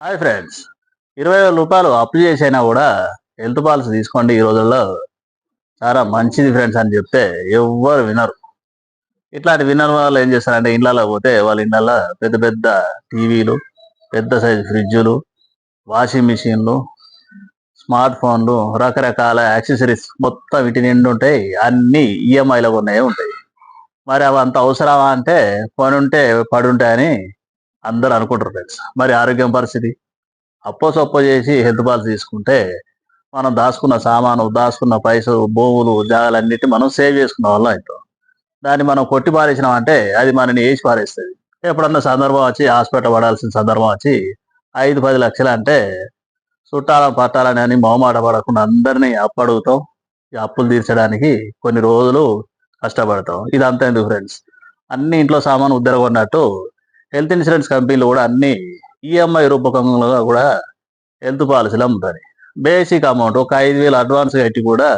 Hi friends. 20,000 రూపాయలు అప్పు చేసైనా కూడా హెల్త్ పాలసీ తీసుకోండి. ఈ రోజుల్లో చాలా మంచిది ఫ్రెండ్స్ అని చెప్తే ఎవ్వరు వినరు. ఇట్లాంటి వినని వాళ్ళు ఏం చేస్తారంటే ఇళ్ళలో పోతే వాళ్ళ ఇళ్ళల్లో పెద్ద పెద్ద టీవీలు, పెద్ద సైజు ఫ్రిడ్జులు, వాషింగ్ మిషన్లు, స్మార్ట్ ఫోన్లు, రకరకాల యాక్సెసరీస్ మొత్తం వీటి నిండి ఉంటాయి. అన్నీ ఈఎంఐలో ఉన్నాయే ఉంటాయి. మరి అవి అంత అవసరమా అంటే పనుంటే పడుంటాయని అందరూ అనుకుంటారు ఫ్రెండ్స్. మరి ఆరోగ్యం పరిస్థితి అప్పో సొప్పో చేసి హెల్త్ పాలసీ తీసుకుంటే మనం దాచుకున్న సామాను, దాచుకున్న పైసలు, భూములు, జాగాలన్నిటి మనం సేవ్ చేసుకున్న వాళ్ళం అవుతాం. దాన్ని మనం కొట్టి పారేసినాం అంటే అది మనని ఏసి పారేస్తుంది. ఎప్పుడన్నా సందర్భం వచ్చి హాస్పిటల్ పడాల్సిన సందర్భం వచ్చి 5-10 లక్షలు అంటే చుట్టాలను పట్టాలని అని మొహమాట పడకుండా అందరినీ అప్పు అడుగుతాం. ఈ అప్పులు తీర్చడానికి కొన్ని రోజులు కష్టపడతాం. ఇదంతా ఎందుకు ఫ్రెండ్స్? అన్ని ఇంట్లో సామాను ఉద్దరగొన్నట్టు హెల్త్ ఇన్సూరెన్స్ కంపెనీలు కూడా అన్ని ఈఎంఐ రూపకంగా కూడా హెల్త్ పాలసీలు అమ్ముతాయి. బేసిక్ అమౌంట్ ఒక 5,000 అడ్వాన్స్ కట్టి కూడా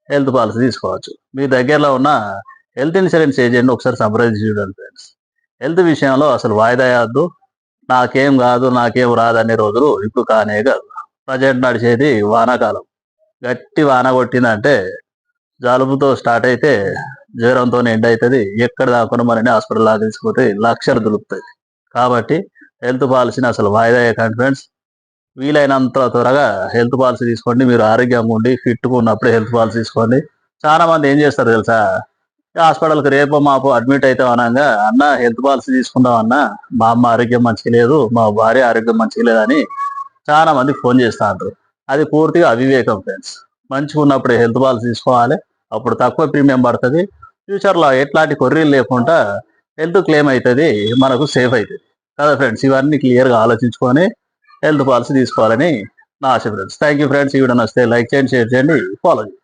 హెల్త్ పాలసీ తీసుకోవచ్చు. మీ దగ్గరలో ఉన్న హెల్త్ ఇన్సూరెన్స్ ఏజెంట్ ఒకసారి సంప్రదించి చూడండి ఫ్రెండ్స్. హెల్త్ విషయంలో అసలు వాయిదా వేయద్దు. నాకేం కాదు, నాకేం రాదనే రోజులు ఇప్పుడు కానే కాదు. ప్రజెంట్ నడిచేది వానాకాలం. గట్టి వాన కొట్టిందంటే జలుబుతో స్టార్ట్ అయితే జ్వరంతో ఎండ్ అవుతుంది. ఎక్కడ దాకుండా మనని హాస్పిటల్ లా తీసుకుపోతే లక్షలు దులుపుతుంది. కాబట్టి హెల్త్ పాలసీని అసలు వాయిదా వేయకండి ఫ్రెండ్స్. వీలైనంత త్వరగా హెల్త్ పాలసీ తీసుకోండి. మీరు ఆరోగ్యంగా ఉండి ఫిట్గా ఉన్నప్పుడే హెల్త్ పాలసీ తీసుకోండి. చాలా మంది ఏం చేస్తారు తెలుసా? హాస్పిటల్కి రేపో మాపో అడ్మిట్ అవుతాం అనగా అన్న హెల్త్ పాలసీ తీసుకుందాం అన్న, మా అమ్మ ఆరోగ్యం మంచిగా లేదు, మా భార్య ఆరోగ్యం మంచిగా లేదని చాలా మంది ఫోన్ చేస్తా అంటారు. అది పూర్తిగా అవివేకం ఫ్రెండ్స్. మంచిగా ఉన్నప్పుడే హెల్త్ పాలసీ తీసుకోవాలి. అప్పుడు తక్కువ ప్రీమియం పడుతుంది. ఫ్యూచర్లో ఎట్లాంటి కొర్రీలు లేకుండా హెల్త్ క్లెయిమ్ అవుతుంది, మనకు సేఫ్ అవుతుంది కదా ఫ్రెండ్స్. ఇవన్నీ క్లియర్గా ఆలోచించుకొని హెల్త్ పాలసీ తీసుకోవాలని నా ఆశ ఫ్రెండ్స్. Thank you friends. ఈ వీడియో నచ్చితే లైక్ చేయండి, షేర్ చేయండి, ఫాలో చేయండి.